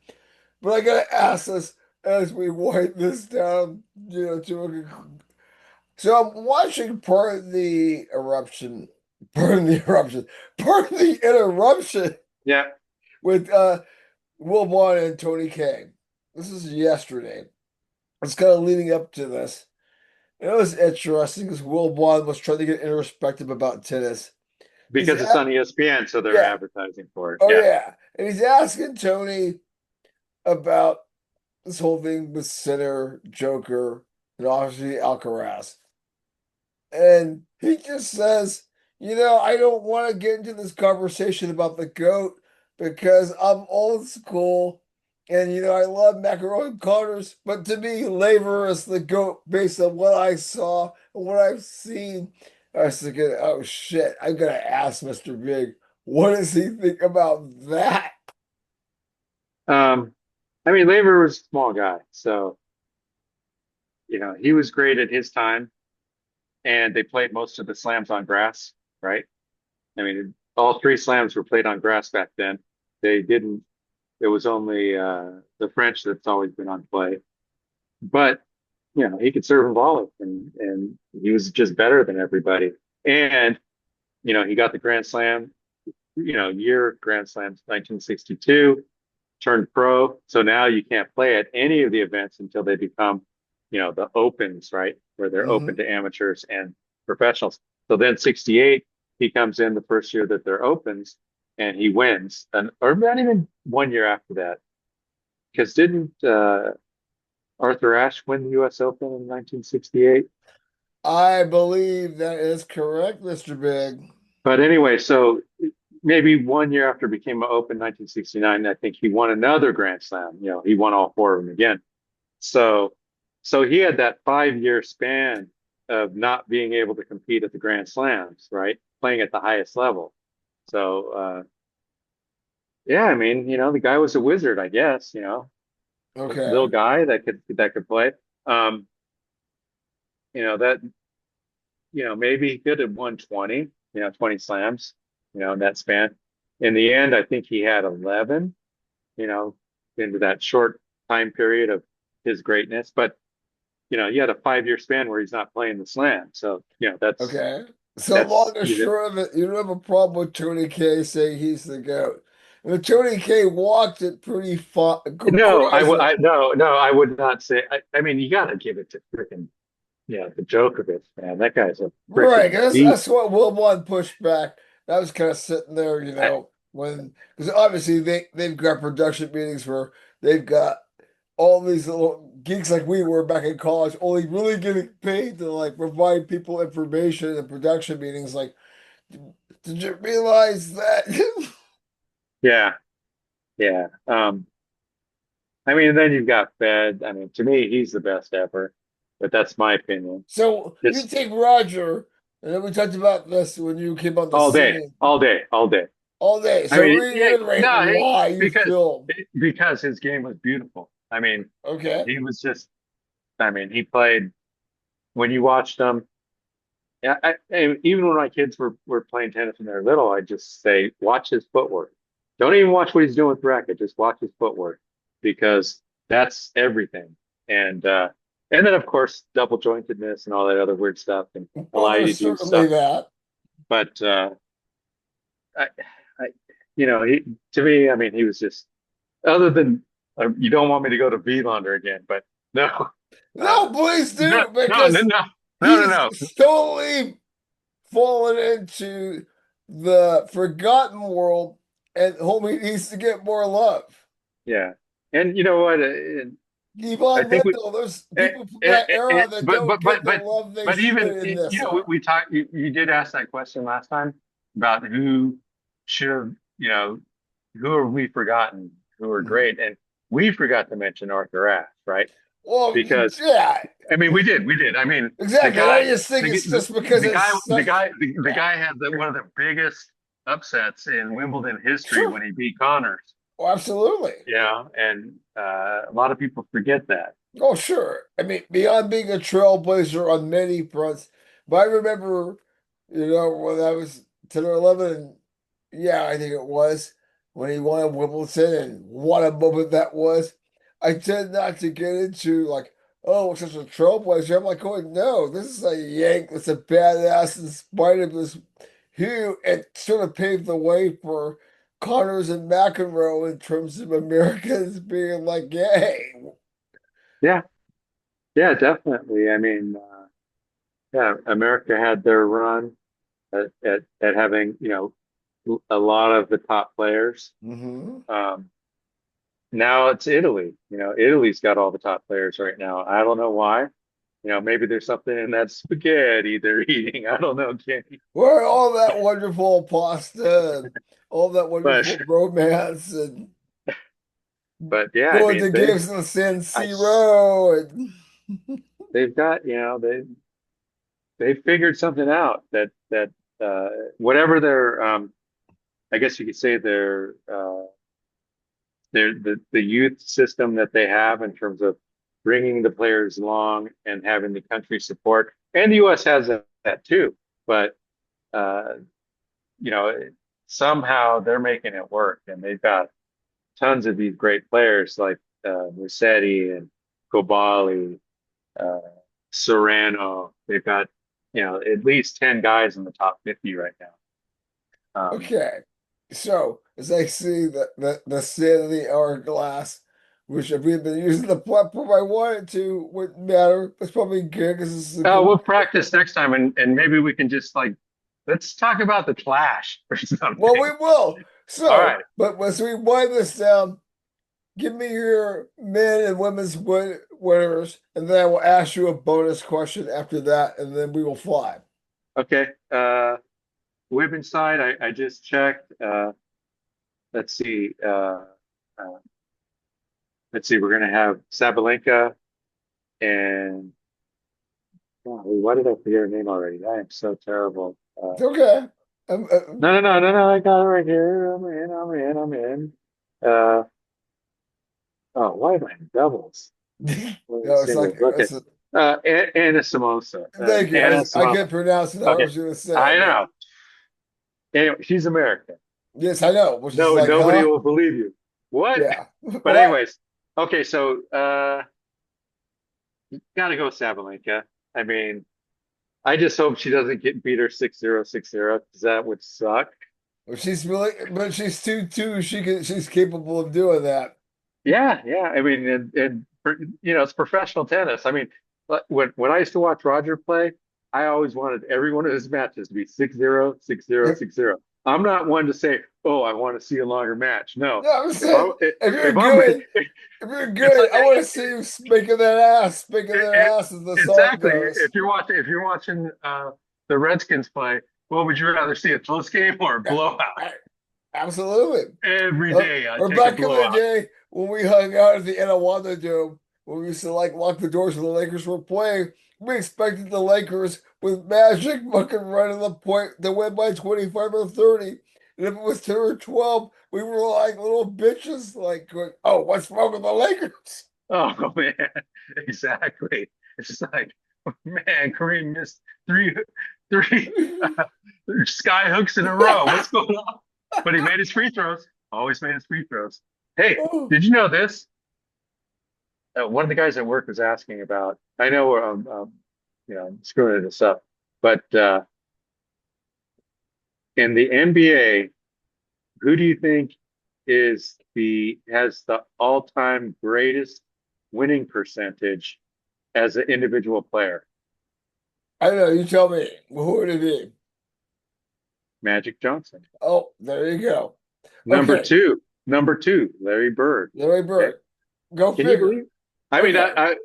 But I gotta ask this as we wind this down, so I'm watching part of the eruption, part of the eruption, part of the interruption Yeah, with Will Vaughn and Tony K. This is yesterday. It's kind of leading up to this. And it was interesting because Will Vaughn was trying to get introspective about tennis. He's because it's on ESPN, so they're yeah, advertising for it. oh Yeah. yeah, and he's asking Tony about this whole thing with Sinner, Joker, and obviously Alcaraz. And he just says, I don't want to get into this conversation about the GOAT because I'm old school and, I love macaroni Connors, but to me, Laver is the GOAT based on what I saw and what I've seen. I was thinking, oh shit, I'm going to ask Mr. Big, what does he think about that? Um, I mean, Laver was a small guy, so he was great at his time, and they played most of the slams on grass, right? I mean, all three slams were played on grass back then. They didn't. It was only the French that's always been on clay. But he could serve a volley, and he was just better than everybody. And he got the Grand Slam, year Grand Slams, 1962. Turned pro. So now you can't play at any of the events until they become, the opens, right? Where they're open Hmm. to amateurs and professionals. So then 68, he comes in the first year that they're opens and he wins. And or not even 1 year after that. Because didn't Arthur Ashe win the US Open in 1968? I believe that is correct, Mr. Big. But anyway, so maybe 1 year after it became open 1969, I think he won another Grand Slam. He won all four of them again. So, so he had that 5 year span of not being able to compete at the Grand Slams, right? Playing at the highest level. So, yeah, I mean, the guy was a wizard, I guess, little Okay. guy that could play. Um, that, maybe he could have won 20, 20 slams, in that span. In the end, I think he had 11, you know, into that short time period of his greatness. But you had a 5 year span where he's not playing the slam. So, Okay. So long that's and you know, short of it, you don't have a problem with Tony K saying he's the GOAT. And Tony K walked it pretty far. no, I would, Crazy. no, I would not say, I mean, you got to give it to freaking, the Djokovic, man. That guy's a Right. freaking 'Cause beast. that's what Will One pushed back. That was kind of sitting there, I, when because obviously they've got production meetings where they've got all these little geeks like we were back in college, only really getting paid to like provide people information and production meetings. Like, did you realize that? yeah, yeah. I mean, then you've got Fed. I mean, to me, he's the best ever, but that's my opinion. So you Just take Roger, and then we talked about this when you came on the all day, scene all day, all day. all day. I So mean, yeah, reiterate no, why you because feel because his game was beautiful. I mean, okay. he was just. I mean, he played when you watched him. Yeah, even when my kids were playing tennis when they were little, I just say, watch his footwork. Don't even watch what he's doing with the racket. Just watch his footwork because that's everything. And then of course double jointedness and all that other weird stuff and Well, allow you there's to do certainly stuff. that. But I, I, he to me, I mean, he was just other than you don't want me to go to Vilander again, but no, No, please no, do, no, no, because no, no, he's no, no. totally fallen into the forgotten world, and homie needs to get more love. Yeah, and you know what? I Yvonne think we Lindell, there's people from that era that but don't get the love they but should even in this era. we talked. You did ask that question last time about who should have, who have we forgotten who are Mhm. great, and we forgot to mention Arthur Ashe, right? Well, Because yeah, I mean, we did. I mean, the exactly. And I guy, just think the it's just because it's such, the yeah, guy had one of the biggest upsets in Wimbledon history sure. when he beat Connors. Oh, absolutely. Yeah, and a lot of people forget that. Oh, sure. I mean, beyond being a trailblazer on many fronts, but I remember, when I was 10 or 11, and yeah, I think it was, when he won at Wimbledon, and what a moment that was. I tend not to get into, like, oh, such a trailblazer. I'm like, going, no, this is a Yank that's a badass in spite of his hue, and sort of paved the way for Connors and McEnroe in terms of Americans being like, yay. Yeah, yeah, definitely. I mean, yeah, America had their run at having, a lot of the top players. Hmm. Um, Now it's Italy. Italy's got all the top players right now. I don't know why. Maybe there's something in that spaghetti they're eating. I don't know, Kenny. Where all that wonderful pasta and all that But wonderful romance and but yeah, I going mean to games in the San I Siro and they've got, they figured something out that whatever their I guess you could say the youth system that they have in terms of bringing the players along and having the country support, and the U.S. has that too. But uh, you know, somehow they're making it work, and they've got tons of these great players like Musetti and Kobali, uh, Serrano. They've got at least 10 guys in the top 50 right now. okay. So as I see the state of the hourglass, which if we had been using the platform I wanted to, wouldn't matter. That's probably good because this is a good. We'll practice next time, and maybe we can just like let's talk about the Clash or Well, we something. will. All So, right. but as we wind this down, give me your men and women's winners, and then I will ask you a bonus question after that, and then we will fly. Okay. Women's side, I just checked. Let's see. Uh, let's see. We're gonna have Sabalenka and oh, why did I forget her name already? I am so terrible. It's okay. No. I got it right here. I'm in. Uh, oh, why am I in doubles? No, it's like Singles. Okay. it's a, Anna Samosa. thank you. Anna I Samosa. can't pronounce it how I Okay. was going to say I it. Yeah. know. Anyway, she's American. Yes, I know. Which is No, like, nobody huh? will believe you. What? Yeah. But What? anyways, okay, so gotta go Sabalenka. I mean, I just hope she doesn't get beat her 6-0, 6-0, because that would suck. Well, she's really, but she's 2-2. She's capable of doing that. Yeah, yeah. I mean, it's professional tennis. I mean, when I used to watch Roger play, I always wanted every one of his matches to be 6-0, 6-0, If, 6-0. I'm not one to say, "Oh, I want to see a longer match." No, no, I'm if I saying if you're if I'm good, if you're it's good, like I want to see you spanking it, their it, ass as the song exactly. goes. If you're watching the Redskins play, what would you rather see, a close game or a Yeah, blowout? absolutely. Every day I Or take a back in the blowout. day when we hung out at the Etiwanda Dome, when we used to like lock the doors when the Lakers were playing, we expected the Lakers with Magic fucking running the point to win by 25 or 30. And if it was 10 or 12, we were like little bitches, like going, oh, what's wrong with the Lakers? Oh man, exactly. It's just like, man, Kareem missed three three uh, sky hooks in a row. What's going on? But he made his free throws. Always made his free throws. Hey, Oh, did you know this? one of the guys at work was asking about. I know I'm screwing this up, but in the NBA, who do you think has the all-time greatest winning percentage as an individual player? I don't know. You tell me. Who would it be? Magic Johnson. Oh, there you go. Number Okay, two, number two, Larry Bird. Larry Okay, Bird. Go can you figure. believe? I mean, Okay, I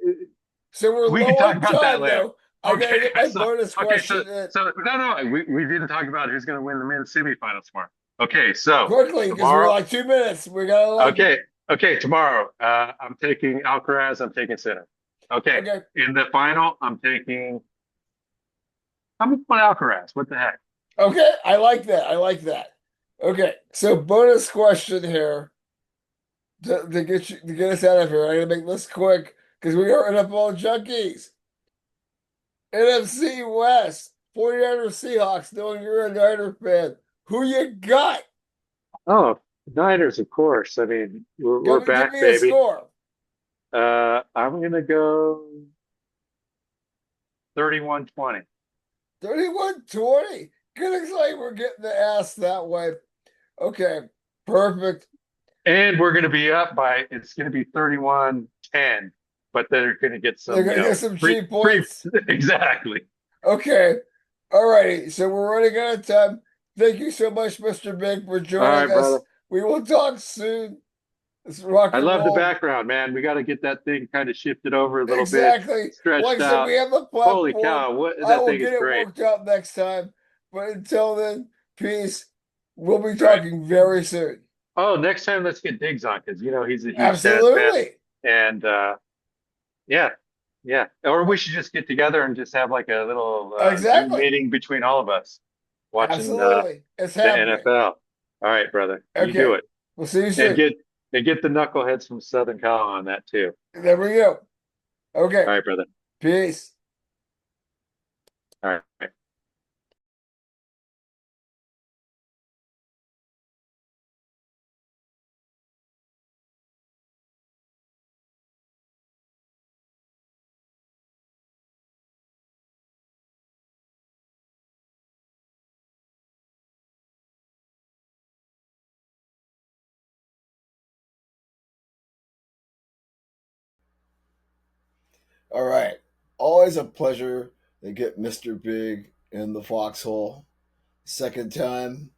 so we're we can low talk on about that time later. though. I Okay, gotta get my so bonus okay, so question in so no, no, we didn't talk about who's going to win the men's semifinals tomorrow. Okay, so quickly because we're tomorrow, like 2 minutes. We gotta like okay, okay, tomorrow, I'm taking Alcaraz. I'm taking Sinner. Okay, okay. in the final, I'm going Alcaraz. What the heck? Okay, I like that. I like that. Okay, so bonus question here to get us out of here. I gotta make this quick because we are NFL junkies. NFC West, 49ers Seahawks, knowing you're a Niner fan. Who you got? Oh, Niners, of course. I mean, we're Give back, me a baby. score. I'm gonna go 31-20. 31-20. Good excited we're getting the ass that way. Okay, perfect. And we're gonna be up by it's gonna be 31-10, but they're gonna get They're some, gonna get some free cheap free points. exactly. Okay. All righty. So we're running out of time. Thank you so much, Mr. Big, for All joining right, us. brother. We will talk soon. Let's rock I and love the roll. background, man. We got to get that thing kind of shifted over a little bit, Exactly. Like stretched I said, we out. have the Holy platform. cow, what I that will thing is get it great. worked out next time. But until then, peace. We'll be All right. talking very soon. Oh, next time let's get Diggs on because he's a huge Jazz fan, Absolutely. and yeah, yeah. Or we should just get together and just have like a little Zoom Exactly. meeting between all of us watching Absolutely. It's the happening. NFL. All right, brother, you do Okay. it, We'll see you and soon. get the knuckleheads from Southern Cal on that too. There we go. Okay. All right, brother. Peace. All right. All right. Always a pleasure to get Mr. Big in the foxhole. Second time,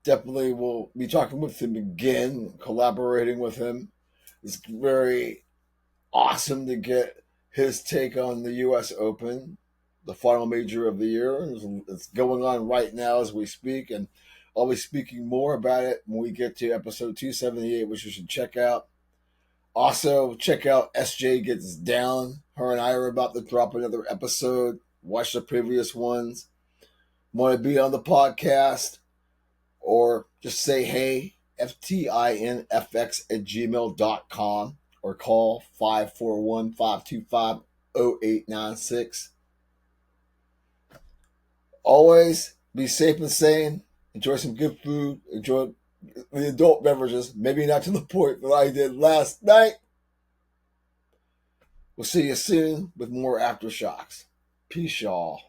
definitely will be talking with him again, collaborating with him. It's very awesome to get his take on the U.S. Open, the final major of the year. It's going on right now as we speak, and I'll be speaking more about it when we get to episode 278, which you should check out. Also, check out SJ Gets Down. Her and I are about to drop another episode. Watch the previous ones. Want to be on the podcast? Or just say hey, FTINFX at gmail.com, or call 541-525-0896. Always be safe and sane. Enjoy some good food. Enjoy the adult beverages. Maybe not to the point that I did last night. We'll see you soon with more aftershocks. Peace, y'all.